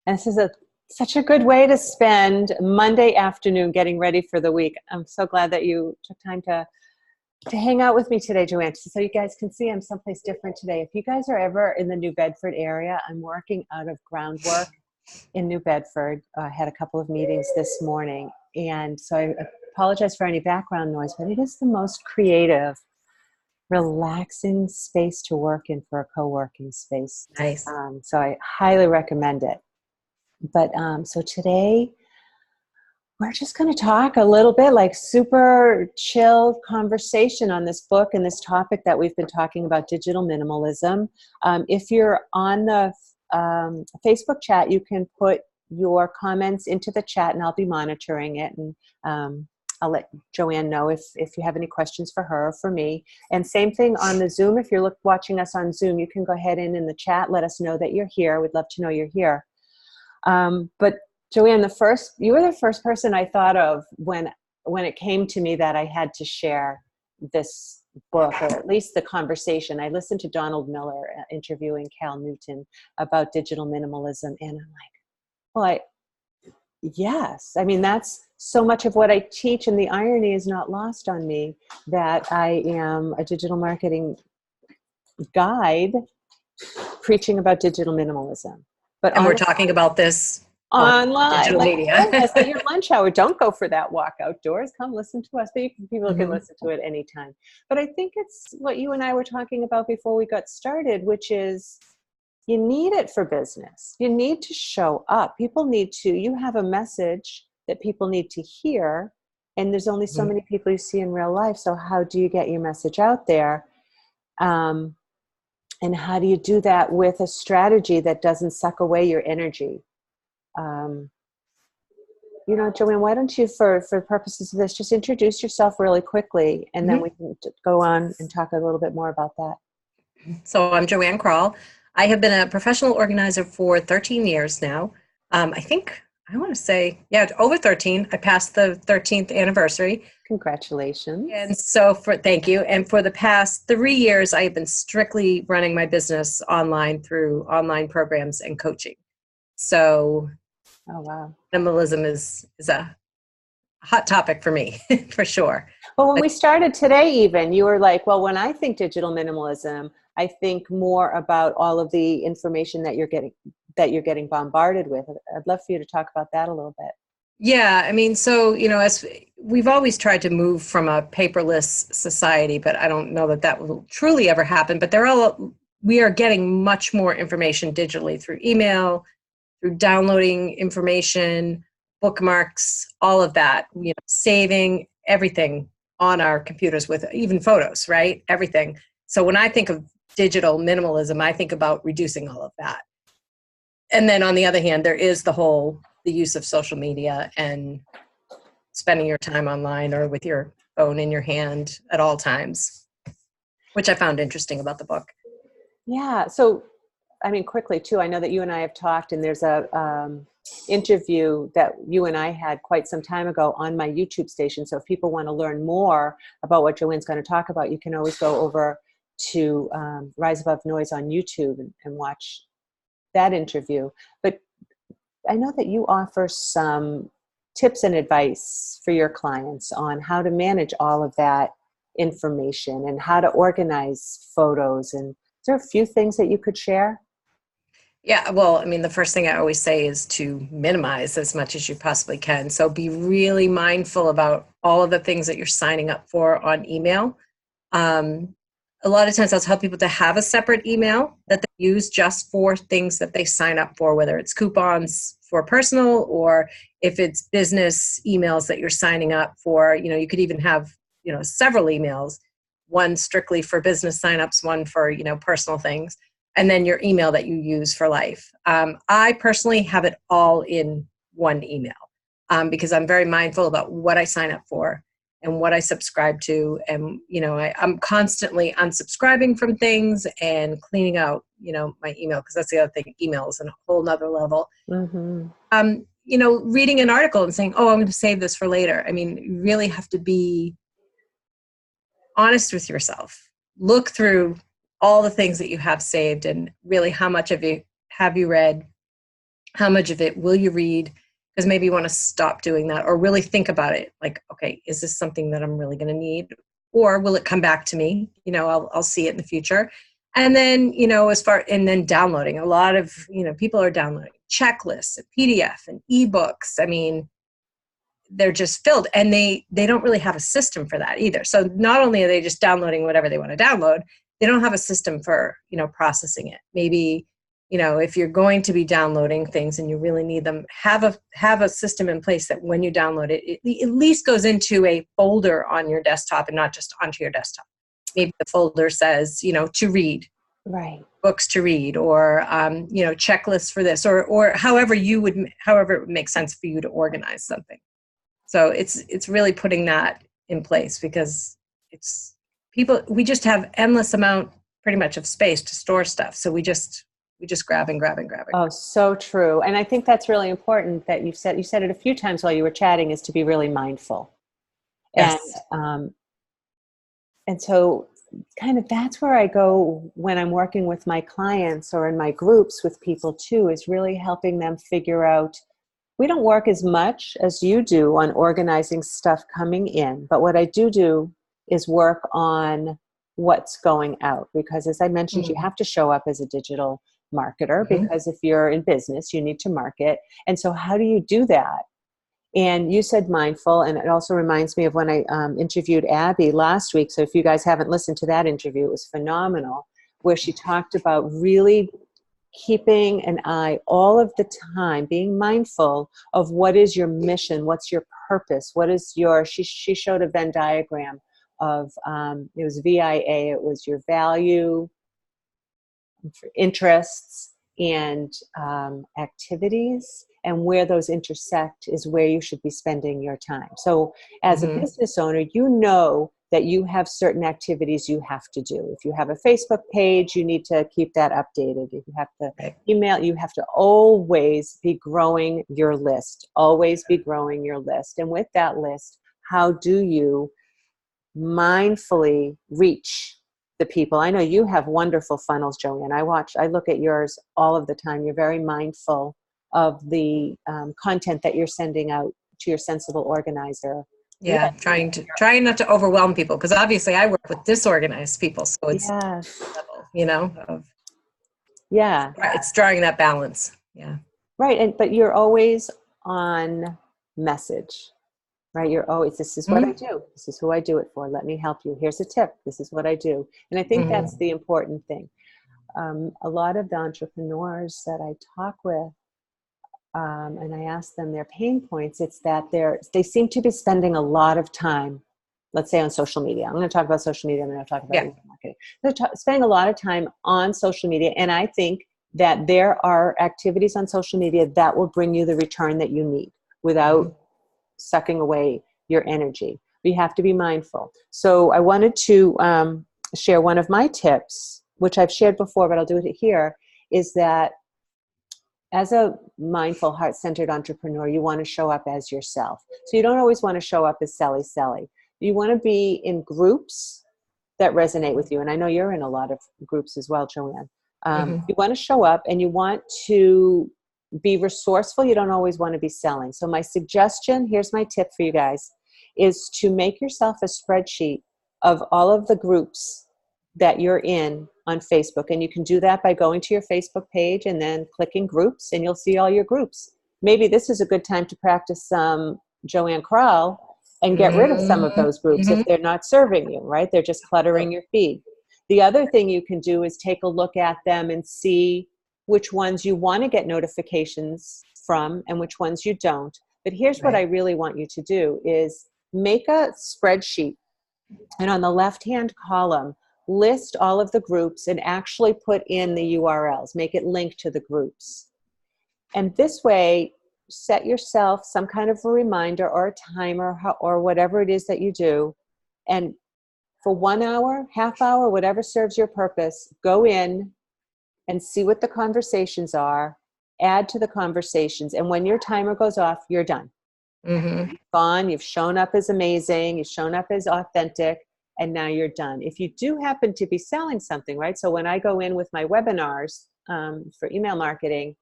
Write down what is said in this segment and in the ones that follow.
And this is such a good way to spend Monday afternoon getting ready for the week. I'm so glad that you took time to hang out with me today, Joann, so you guys can see I'm someplace different today. If you guys are ever in the New Bedford area, I'm working out of groundwork in New Bedford. I had a couple of meetings this morning, and so I apologize for any background noise, but it is the most creative, relaxing space to work in for a co-working space. Nice. So I highly recommend it. But so today, we're just going to talk a little bit, like super chill conversation on this book and this topic that we've been talking about, digital minimalism. If you're on the Facebook chat, you can put your comments into the chat and I'll be monitoring it. And I'll let Joann know if you have any questions for her or for me. And same thing on the Zoom. If you're watching us on Zoom, you can go ahead in the chat. Let us know that you're here. We'd love to know you're here. But Joann, you were the first person I thought of when it came to me that I had to share this book, or at least the conversation. I listened to Donald Miller interviewing Cal Newton about digital minimalism, and I'm like, yes. I mean, that's so much of what I teach, and the irony is not lost on me that I am a digital marketing guide preaching about digital minimalism. And we're talking about this online, digital media. Yes, at your lunch hour. Don't go for that walk outdoors. Come listen to us. But people can listen to it anytime. But I think it's what you and I were talking about before we got started, which is you need it for business. You need to show up. People need to. You have a message that people need to hear, and there's only so many people you see in real life. So how do you get your message out there? And how do you do that with a strategy that doesn't suck away your energy? Joann, why don't you, for purposes of this, just introduce yourself really quickly, and then we can go on and talk a little bit more about that. So I'm Joann Krall. I have been a professional organizer for 13 years now. I want to say, over 13. I passed the 13th anniversary. Congratulations. And so thank you. And for the past 3 years, I have been strictly running my business online through online programs and coaching. So oh, wow. Minimalism is a hot topic for me, for sure. Well, when we started today, even, you were like, well, when I think digital minimalism, I think more about all of the information that you're getting bombarded with. I'd love for you to talk about that a little bit. Yeah, I mean, so, as we've always tried to move from a paperless society, but I don't know that will truly ever happen. But we are getting much more information digitally through email, through downloading information, bookmarks, all of that, saving everything on our computers with even photos, right? Everything. So when I think of digital minimalism, I think about reducing all of that. And then on the other hand, there is the use of social media and spending your time online or with your phone in your hand at all times, which I found interesting about the book. Yeah. So, I mean, quickly too, I know that you and I have talked, and there's a interview that you and I had quite some time ago on my YouTube station. So if people want to learn more about what Joann's going to talk about, you can always go over to Rise Above Noise on YouTube and watch that interview. But I know that you offer some tips and advice for your clients on how to manage all of that information and how to organize photos. And is there a few things that you could share? Yeah, well, I mean, the first thing I always say is to minimize as much as you possibly can. So be really mindful about all of the things that you're signing up for on email. A lot of times I'll tell people to have a separate email that they use just for things that they sign up for, whether it's coupons for personal or if it's business emails that you're signing up for. You could even have, several emails, one strictly for business signups, one for, personal things, and then your email that you use for life. I personally have it all in one email because I'm very mindful about what I sign up for and what I subscribe to. And, I'm constantly unsubscribing from things and cleaning out, my email, because that's the other thing. Email is a whole nother level. Reading an article and saying, oh, I'm going to save this for later. I mean, you really have to be honest with yourself. Look through all the things that you have saved and really how much of it have you read, How much of it will you read? Because maybe you want to stop doing that, or really think about it. Like, okay, is this something that I'm really going to need? Or will it come back to me? I'll see it in the future. And then, and then downloading. A lot of, people are downloading checklists and PDF and ebooks. I mean, they're just filled, and they don't really have a system for that either. So not only are they just downloading whatever they want to download, they don't have a system for, processing it. Maybe, if you're going to be downloading things and you really need them, have a system in place that when you download it, it at least goes into a folder on your desktop and not just onto your desktop. Maybe the folder says, to read, Right. books to read, or checklists for this, or however it makes sense for you to organize something. So it's really putting that in place, because we just have endless amount pretty much of space to store stuff. So we just grab and grab and grab. Oh, so true. And I think that's really important that you said it a few times while you were chatting, is to be really mindful. Yes. And so kind of that's where I go when I'm working with my clients or in my groups with people too, is really helping them figure out, we don't work as much as you do on organizing stuff coming in, but what I do is work on what's going out, because as I mentioned, you have to show up as a digital marketer, because if you're in business, you need to market. And so how do you do that? And you said mindful, and it also reminds me of when I interviewed Abby last week. So if you guys haven't listened to that interview, it was phenomenal, where she talked about really keeping an eye all of the time, being mindful of what is your mission, what's your purpose, what is your, she showed a Venn diagram of, it was VIA, it was your value, interests, and activities, and where those intersect is where you should be spending your time. So as a business owner, you know that you have certain activities you have to do. If you have a Facebook page, you need to keep that updated. If you have to email, you have to always be growing your list, always be growing your list. And with that list, how do you mindfully reach the people? I know you have wonderful funnels, Joann. I look at yours all of the time. You're very mindful of the content that you're sending out to your sensible organizer. Yeah, trying not to overwhelm people, because obviously I work with disorganized people, so it's level, it's drawing that balance. Yeah. Right, but you're always on message, right? You're always, this is what I do. This is who I do it for. Let me help you. Here's a tip. This is what I do. And I think that's the important thing. A lot of the entrepreneurs that I talk with, and I ask them their pain points, it's that they seem to be spending a lot of time, let's say on social media. I'm going to talk about social media, and then I'll talk about marketing. They're spending a lot of time on social media, and I think that there are activities on social media that will bring you the return that you need without sucking away your energy. We have to be mindful. So I wanted to share one of my tips, which I've shared before, but I'll do it here, is that as a mindful, heart-centered entrepreneur, you want to show up as yourself. So you don't always want to show up as Sally. You want to be in groups that resonate with you. And I know you're in a lot of groups as well, Joann. You want to show up, and you want to be resourceful. You don't always want to be selling. So my suggestion, here's my tip for you guys, is to make yourself a spreadsheet of all of the groups that you're in on Facebook. And you can do that by going to your Facebook page and then clicking groups, and you'll see all your groups. Maybe this is a good time to practice some Joann Crawl and get rid of some of those groups if they're not serving you, right? They're just cluttering your feed. The other thing you can do is take a look at them and see which ones you want to get notifications from and which ones you don't. But here's what I really want you to do is make a spreadsheet, and on the left-hand column, list all of the groups and actually put in the URLs, make it link to the groups. And this way, set yourself some kind of a reminder or a timer or whatever it is that you do. And for 1 hour, half hour, whatever serves your purpose, go in and see what the conversations are, add to the conversations. And when your timer goes off, you're done. You've gone, you've shown up as amazing, you've shown up as authentic, and now you're done. If you do happen to be selling something, right? So when I go in with my webinars for email marketing,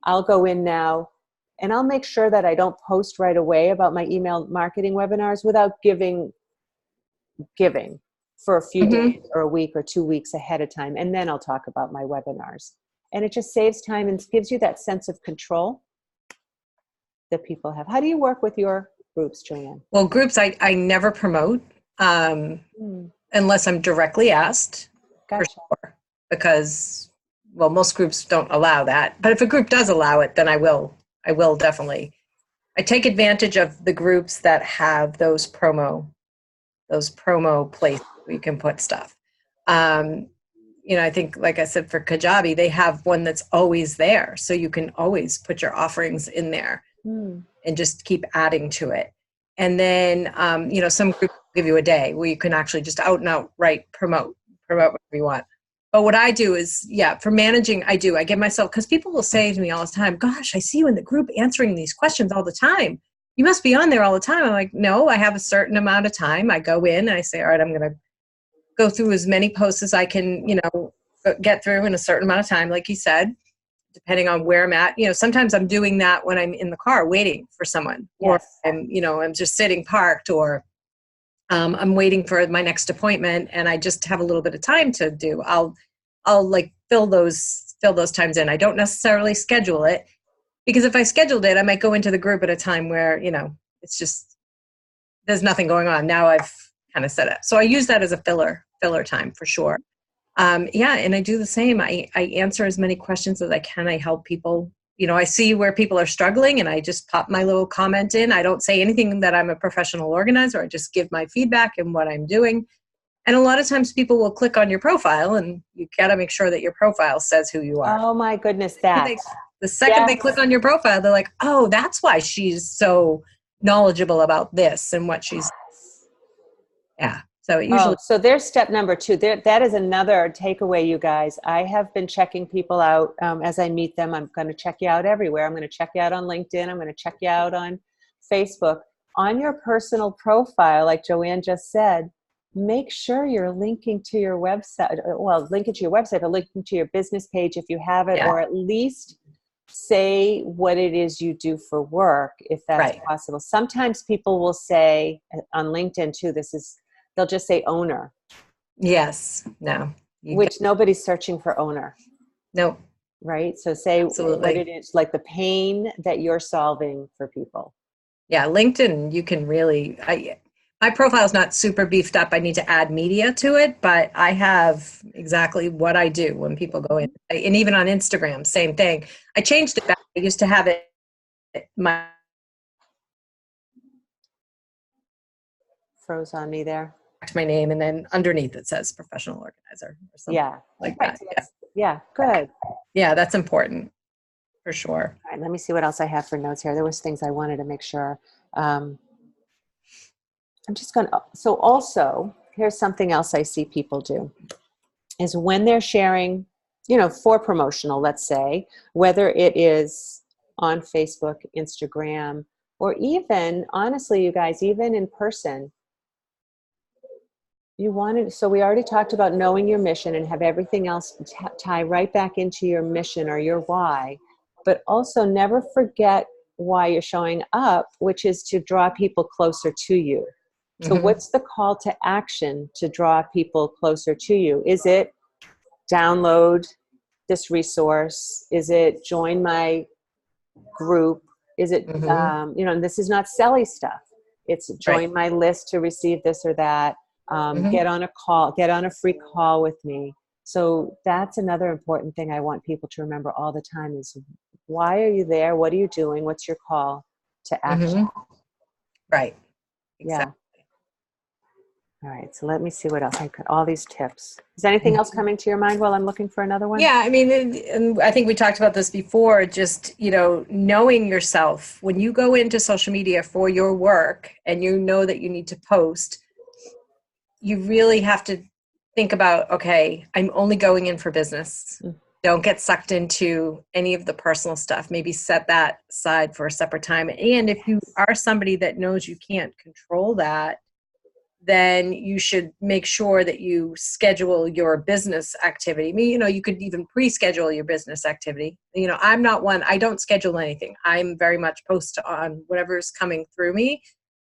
I'll go in now and I'll make sure that I don't post right away about my email marketing webinars without giving for a few Mm-hmm. days or a week or 2 weeks ahead of time. And then I'll talk about my webinars. And it just saves time and gives you that sense of control that people have. How do you work with your groups, Joann? Well, groups I never promote unless I'm directly asked. Gotcha. For sure. Because, well, most groups don't allow that. But if a group does allow it, then I will definitely. I take advantage of the groups that have those promo places where you can put stuff. I think, like I said, for Kajabi, they have one that's always there. So you can always put your offerings in there and just keep adding to it. And then, some groups give you a day where you can actually just out and outright promote whatever you want. But what I do is, for managing, I give myself, because people will say to me all the time, gosh, I see you in the group answering these questions all the time. You must be on there all the time. I'm like, no, I have a certain amount of time. I go in and I say, all right, I'm going to go through as many posts as I can, get through in a certain amount of time, like you said, depending on where I'm at. Sometimes I'm doing that when I'm in the car waiting for someone, yes. or I'm just sitting parked, or I'm waiting for my next appointment and I just have a little bit of time to do. I'll like fill those times in. I don't necessarily schedule it, because if I scheduled it, I might go into the group at a time where, it's just, there's nothing going on. Now I've kind of set it. So I use that as a filler time for sure. And I do the same. I answer as many questions as I can. I help people. I see where people are struggling and I just pop my little comment in. I don't say anything that I'm a professional organizer. I just give my feedback and what I'm doing. And a lot of times people will click on your profile, and you got to make sure that your profile says who you are. Oh my goodness, the second they click on your profile, they're like, oh, that's why she's so knowledgeable about this and what she's. Yeah. So it usually. So there's step number 2. That is another takeaway, you guys. I have been checking people out as I meet them. I'm going to check you out everywhere. I'm going to check you out on LinkedIn. I'm going to check you out on Facebook. On your personal profile, like Joann just said, make sure you're linking to your website. Well, link it to your website, but linking to your business page if you have it, or at least say what it is you do for work, if that's possible. Sometimes people will say on LinkedIn too, they'll just say owner. Yes. No. Which nobody's searching for owner. Nope. Right? So say Absolutely. what it is, like the pain that you're solving for people. Yeah. LinkedIn, you can really, my profile is not super beefed up. I need to add media to it, but I have exactly what I do when people go in. And even on Instagram, same thing. I changed it back. I used to have it, Froze on me there. my name, and then underneath it says professional organizer or something like that. Yeah, good. Yeah, that's important for sure. All right, let me see what else I have for notes here. There was things I wanted to make sure. I'm just going to, so also, here's something else I see people do, is when they're sharing, for promotional, let's say, whether it is on Facebook, Instagram, or even, honestly, you guys, even in person, so we already talked about knowing your mission and have everything else tie right back into your mission or your why, but also never forget why you're showing up, which is to draw people closer to you. So what's the call to action to draw people closer to you? Is it download this resource? Is it join my group? Is it, and this is not selly stuff. It's join my list to receive this or that. Get on a free call with me. So that's another important thing I want people to remember all the time is, why are you there? What are you doing? What's your call to action? Right. Exactly. Yeah. All right. So let me see what else. I got all these tips. Is anything else coming to your mind while I'm looking for another one? Yeah. I mean, and I think we talked about this before, just, knowing yourself when you go into social media for your work and you know that you need to post, you really have to think about, okay, I'm only going in for business. Don't get sucked into any of the personal stuff. Maybe set that aside for a separate time. And if you are somebody that knows you can't control that, then you should make sure that you schedule your business activity. I mean, you could even pre-schedule your business activity. I'm not one, I don't schedule anything. I'm very much post on whatever's coming through me.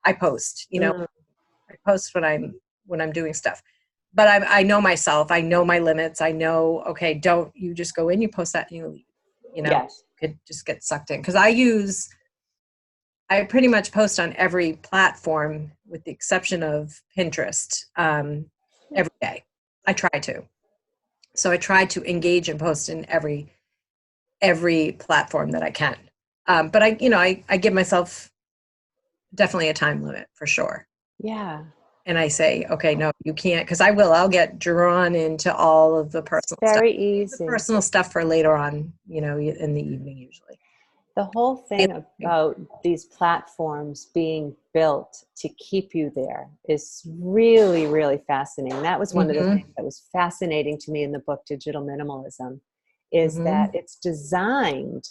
I post, Mm, I post when I'm doing stuff. But I know myself, I know my limits. I know, okay, don't you just go in, you post that and you leave, yes. could just get sucked in. Cause I pretty much post on every platform with the exception of Pinterest every day. I try to. So I try to engage and post in every platform that I can. But I give myself definitely a time limit for sure. Yeah. And I say, okay, no, you can't, because I'll get drawn into all of the It's personal stuff. very The easy. personal stuff for later on, in the evening usually. The whole thing about these platforms being built to keep you there is really, really fascinating. That was one of the Mm-hmm. things that was fascinating to me in the book Digital Minimalism, is that Mm-hmm. it's designed,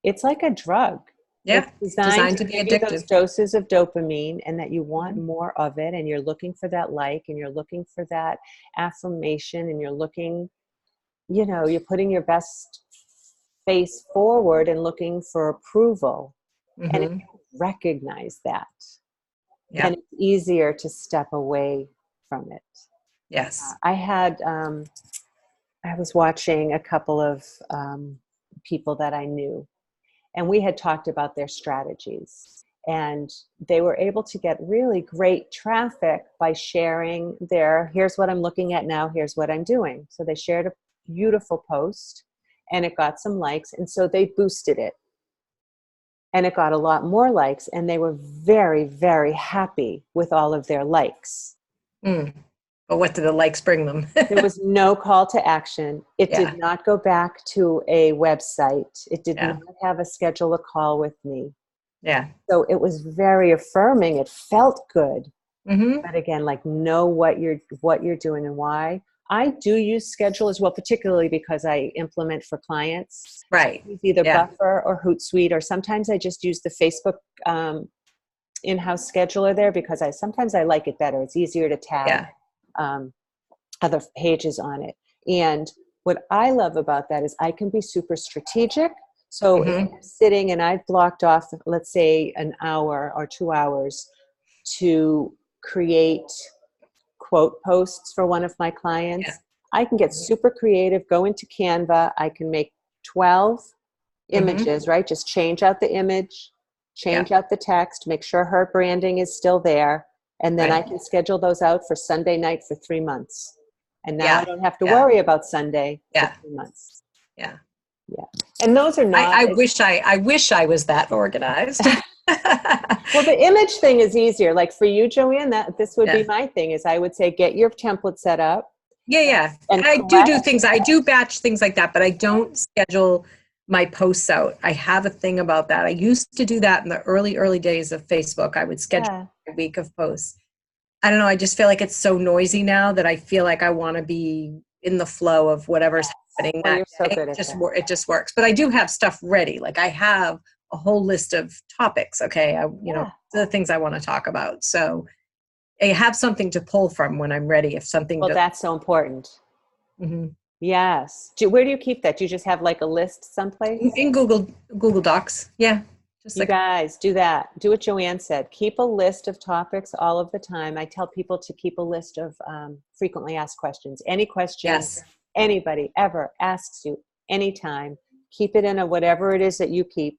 it's like a drug. Yeah, It's designed designed to to be give you those addictive. doses of dopamine and that you want Mm-hmm. more of it, and you're looking for that like, and you're looking for that affirmation, and you're looking, you're putting your best face forward and looking for approval. And if Mm-hmm. you recognize that, then Yeah. it's easier to step away from it. Yes. I was watching a couple of people that I knew, and we had talked about their strategies. And they were able to get really great traffic by sharing here's what I'm looking at now, here's what I'm doing. So they shared a beautiful post and it got some likes. And so they boosted it and it got a lot more likes. And they were very, very happy with all of their likes. Mm. But what did the likes bring them? There was no call to action. It Yeah. did not go back to a website. It did Yeah. not have a schedule a call with me. Yeah. So it was very affirming. It felt good. Mm-hmm. But again, like, know what you're doing and why. I do use schedule as well, particularly because I implement for clients. So Right. I use either Yeah. Buffer or Hootsuite, or sometimes I just use the Facebook in-house scheduler there because sometimes I like it better. It's easier to tag Yeah. um, other pages on it. And what I love about that is I can be super strategic. So if Mm-hmm. I'm sitting and I've blocked off, let's say, an hour or 2 hours to create quote posts for one of my Yeah. clients, I can get super creative, go into Canva. I can make 12 Mm-hmm. images, right? Just change out the image, Yeah. change out the text, make sure her branding is still there. And then I Right. can schedule those out for Sunday night for 3 months. And now I Yeah. don't have to Yeah. worry about Sunday for Yeah. 3 months. Yeah. Yeah. And those are not I as wish I was that organized. well, the image thing is easier. Like for you, Joanne, that this would be Yeah. my thing is I would say get your template set up Yeah, yeah. and I do collect. things. I do batch things like that, but I don't schedule my posts out. I have a thing about that. I used to do that in the early days of Facebook. I would schedule Yeah. a week of posts. I don't know. I just feel like it's so noisy now that I feel like I want to be in the flow of whatever's happening Well, that you're so day. good at that. It just works. But I do have stuff ready. Like I have a whole list of topics. Okay, Yeah. the things I want to talk about. So I have something to pull from when I'm ready. If something Well, does. that's so important. Mhm. Yes. Where do you keep that? Do you just have like a list someplace? In Google Docs. Yeah, just You like guys do that. Do what Joanne said. Keep a list of topics all of the time. I tell people to keep a list of frequently asked questions. Any question yes, anybody ever asks you anytime, keep it in a whatever it is that you keep.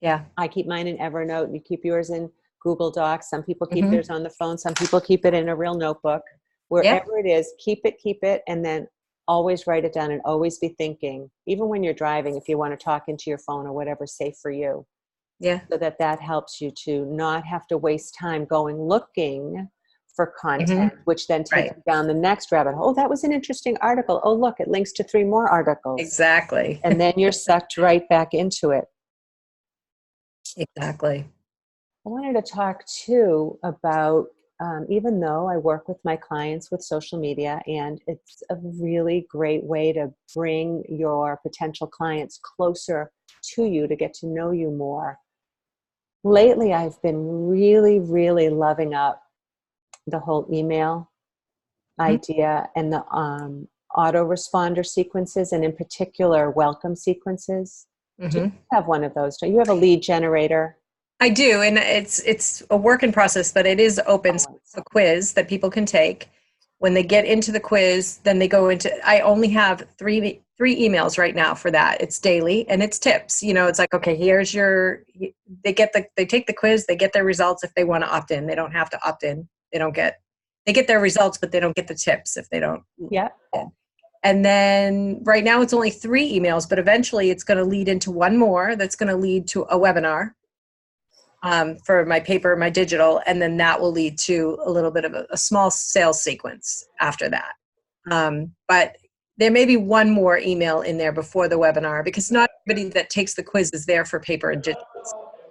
yeah, I keep mine in Evernote. You keep yours in Google Docs. Some people keep hmm theirs on the phone. Some people keep it in a real notebook. yeah, Wherever it is, keep it, and then always write it down and always be thinking, even when you're driving, if you want to talk into your phone or whatever's safe for you, yeah, so that helps you to not have to waste time going looking for hmm content, which then takes right, you down the next rabbit hole. Oh, that was an interesting article. Oh, look, it links to 3 more articles. exactly, And then you're sucked right back into it. exactly. I wanted to talk too about, even though I work with my clients with social media, and it's a really great way to bring your potential clients closer to you to get to know you more. Lately, I've been really, really loving up the whole email Mhm. idea and the autoresponder sequences, and in particular, welcome sequences. Do you Mhm. have one of those? Do you have a lead generator? I do, and it's a work in process, but it is open. So Always. it's a quiz that people can take. When they get into the quiz, then they go into. I only have three emails right now for that. It's daily and it's tips. You know, it's like, okay, here's your. They take the quiz, they get their results if they want to opt in. They don't have to opt in. They get their results, but they don't get the tips if they don't Yeah. opt in. And then right now it's only 3 emails, but eventually it's going to lead into one more that's going to lead to a webinar for my paper, my digital, and then that will lead to a little bit of a small sales sequence after that. But there may be one more email in there before the webinar because not everybody that takes the quiz is there for paper and digital.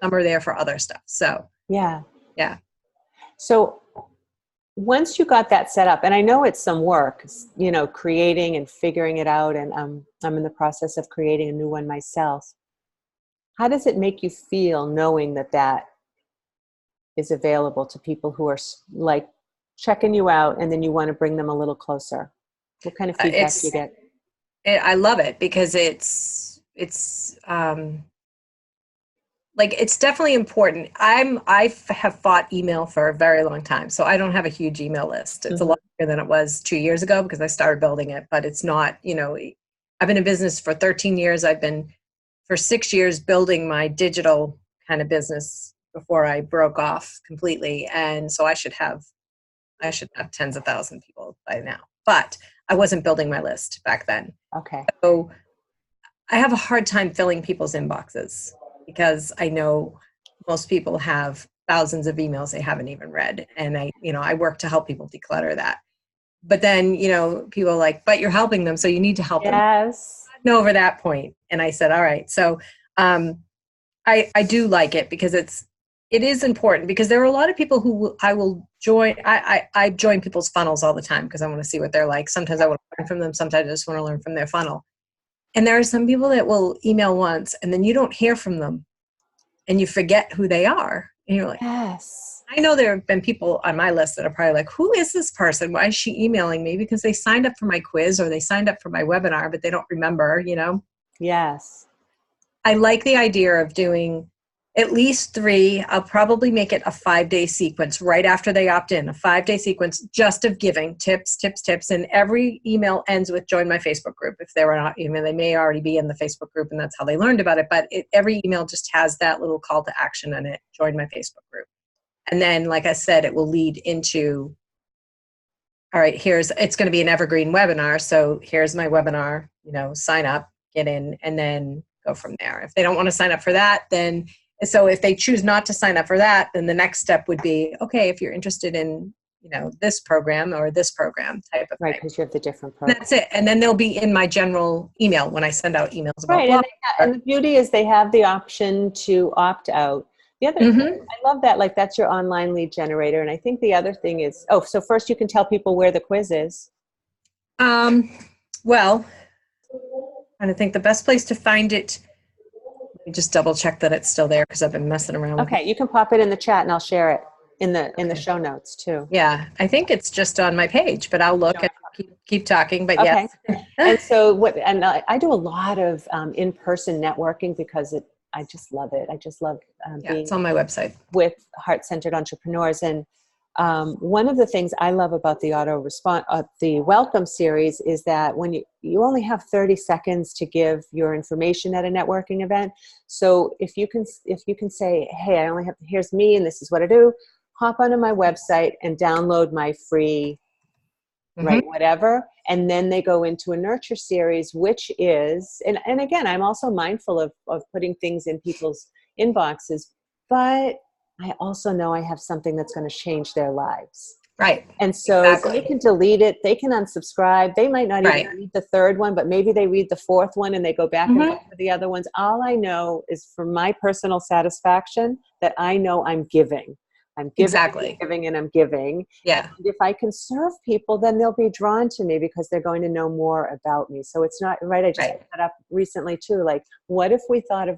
Some are there for other stuff. So, Yeah. yeah. So once you got that set up, and I know it's some work, you know, creating and figuring it out, and I'm in the process of creating a new one myself. How does it make you feel knowing that that is available to people who are like checking you out, and then you want to bring them a little closer? What kind of feedback do you get? I love it because like it's definitely important. Have fought email for a very long time, so I don't have a huge email list. It's a Mhm. lot bigger than it was 2 years ago because I started building it, but it's not, you know, I've been in business for 13 years. I've been for 6 years building my digital kind of business before I broke off completely. And so I should have tens of thousands of people by now, but I wasn't building my list back then. Okay. So I have a hard time filling people's inboxes because I know most people have thousands of emails they haven't even read. And I work to help people declutter that. But then, people are like, but you're helping them, so you need to help them. Yes. Gotten over that point. And I said, all right. So um, I do like it because it is important because there are a lot of people who I will join. I join people's funnels all the time because I want to see what they're like. Sometimes I want to learn from them. Sometimes I just want to learn from their funnel. And there are some people that will email once and then you don't hear from them and you forget who they are. And you're like, Yes. I know there have been people on my list that are probably like, who is this person? Why is she emailing me? Because they signed up for my quiz or they signed up for my webinar, but they don't remember. Yes. I like the idea of doing at least 3. I'll probably make it a 5-day sequence right after they opt in, a 5-day sequence just of giving tips, tips, tips. And every email ends with join my Facebook group. If they were not, they may already be in the Facebook group and that's how they learned about it. But every email just has that little call to action in it, join my Facebook group. And then, like I said, it will lead into, all right, it's going to be an evergreen webinar. So here's my webinar, sign up, get in, and then go from there. If they don't want to sign up for that, so if they choose not to sign up for that, then the next step would be, okay, if you're interested in, this program or this program type of Right, thing. because you have the different programs. That's it. And then they'll be in my general email when I send out emails about Right, and the beauty is they have the option to opt out. The other, I love that, like that's your online lead generator. And I think the other thing is, so first you can tell people where the quiz is. Well, I think the best place to find it, let me just double check that it's still there because I've been messing around with it. Okay, you can pop it in the chat and I'll share it in the show notes too. Yeah, I think it's just on my page, but I'll look and keep talking. But okay. yes. And so I do a lot of in-person networking because I just love it. I just love being it's on my website with heart-centered entrepreneurs. And one of the things I love about the the welcome series is that when you only have 30 seconds to give your information at a networking event. So if you can say, hey, here's me and this is what I do, hop onto my website and download my free right, whatever. And then they go into a nurture series, which is, and again, I'm also mindful of putting things in people's inboxes, but I also know I have something that's going to change their lives. Right. And so they can delete it. They can unsubscribe. They might not even read the 3rd one, but maybe they read the 4th one and they go back and look for the other ones. All I know is for my personal satisfaction that I know I'm giving. I'm giving, exactly. giving, and I'm giving. Yeah. And if I can serve people, then they'll be drawn to me because they're going to know more about me. So it's not right. I just put that up recently too. Like, what if we thought of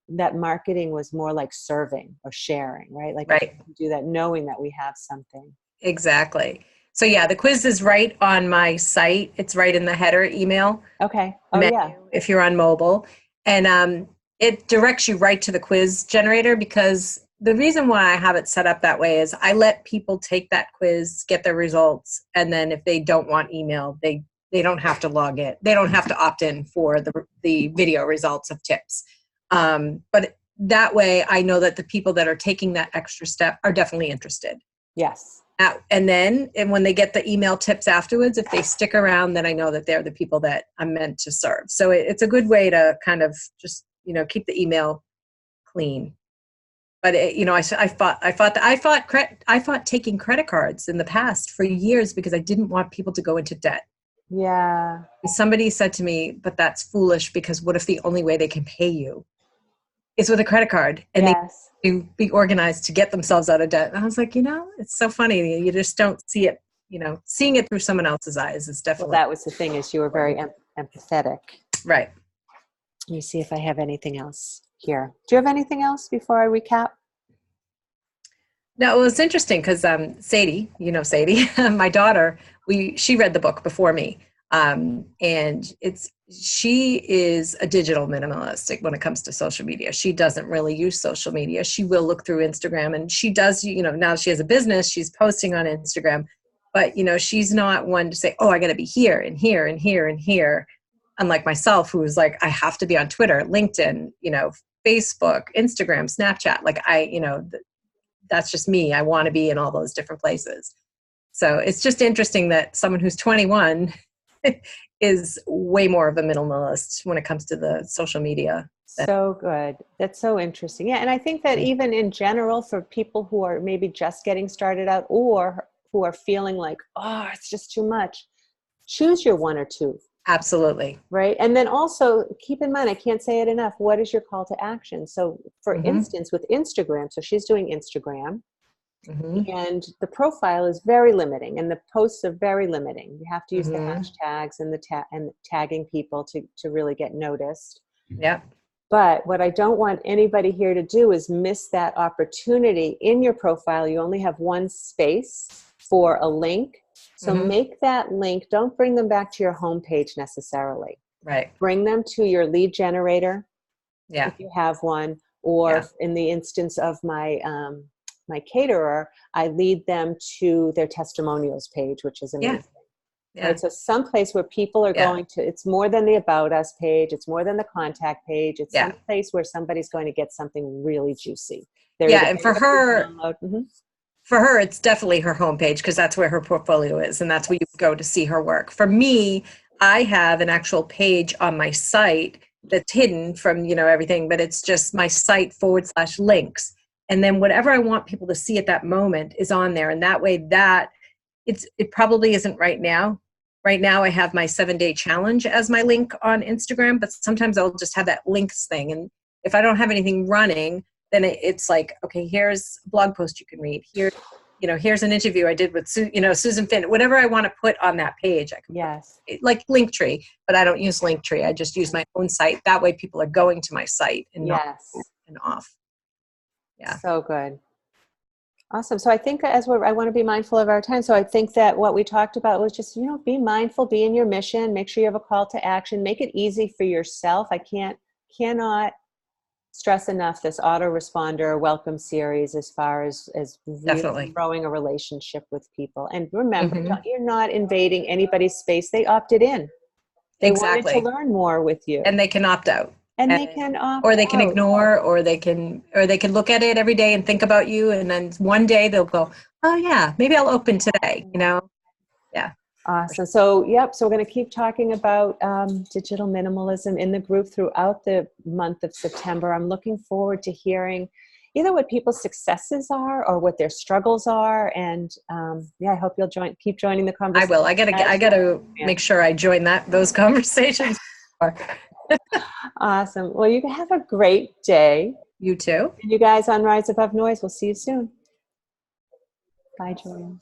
that marketing was more like serving or sharing, right? Like, we do that knowing that we have something. Exactly. So yeah, the quiz is right on my site. It's right in the header email Okay. Oh, menu yeah. if you're on mobile. And it directs you right to the quiz generator, because the reason why I have it set up that way is I let people take that quiz, get their results, and then if they don't want email, they don't have to log in. They don't have to opt in for the video results of tips. But that way I know that the people that are taking that extra step are definitely interested. Yes. And when they get the email tips afterwards, if they stick around, then I know that they're the people that I'm meant to serve. So it's a good way to kind of just, keep the email clean. But I fought taking credit cards in the past for years because I didn't want people to go into debt. Yeah. And somebody said to me, but that's foolish, because what if the only way they can pay you is with a credit card, and Yes. they to be organized to get themselves out of debt? And I was like, it's so funny. You just don't see it, seeing it through someone else's eyes is Well, definitely that was the thing, is you were very empathetic. right. Let me see if I have anything else here. Do you have anything else before I recap? No, it was interesting because Sadie, Sadie, my daughter, she read the book before me, and she is a digital minimalist when it comes to social media. She doesn't really use social media. She will look through Instagram, and she does. Now she has a business, she's posting on Instagram, but she's not one to say, "Oh, I got to be here and here and here and here." Unlike myself, who's like, I have to be on Twitter, LinkedIn, Facebook, Instagram, Snapchat. Like that's just me. I want to be in all those different places. So it's just interesting that someone who's 21 is way more of a minimalist when it comes to the social media. So good. That's so interesting. Yeah. And I think that even in general, for people who are maybe just getting started out or who are feeling like, oh, it's just too much, choose your one or two. Absolutely. Right. And then also keep in mind, I can't say it enough, what is your call to action? So for instance, with Instagram, so she's doing Instagram, and the profile is very limiting and the posts are very limiting. You have to use the hashtags and and tagging people to really get noticed. Yeah. But what I don't want anybody here to do is miss that opportunity. In your profile, you only have one space for a link. So make that link, don't bring them back to your homepage necessarily. Right. Bring them to your lead generator, if you have one, or in the instance of my my caterer, I lead them to their testimonials page, which is amazing. Right? So someplace where people are going to, it's more than the About Us page, it's more than the contact page, it's some place where somebody's going to get something really juicy. And for her, for her, it's definitely her homepage, because that's where her portfolio is, and that's where you go to see her work. For me, I have an actual page on my site that's hidden from everything, but it's just my site /links, and then whatever I want people to see at that moment is on there, and that way it probably isn't right now. Right now, I have my 7-day challenge as my link on Instagram, but sometimes I'll just have that links thing, and if I don't have anything running, then it's like, okay, here's a blog post you can read. Here, here's an interview I did with Susan Finn. Whatever I want to put on that page, I can put, like Linktree, but I don't use Linktree. I just use my own site. That way, people are going to my site and not and off. Yeah, so good. Awesome. So I think I want to be mindful of our time. So I think that what we talked about was just, be mindful, be in your mission, make sure you have a call to action, make it easy for yourself. I cannot stress enough this autoresponder welcome series as far as really growing a relationship with people. And remember, you're not invading anybody's space. They opted in. They wanted to learn more with you. And they can opt out. And they can opt or they can out. Ignore, or they can look at it every day and think about you, and then one day they'll go, oh yeah, maybe I'll open today. Yeah. Awesome. So so we're going to keep talking about digital minimalism in the group throughout the month of September. I'm looking forward to hearing either what people's successes are or what their struggles are, and I hope you'll keep joining the conversation. I will. I gotta make sure I join those conversations. Awesome. Well, you have a great day. You too. And you guys on Rise Above Noise, we'll see you soon. Bye, Joann.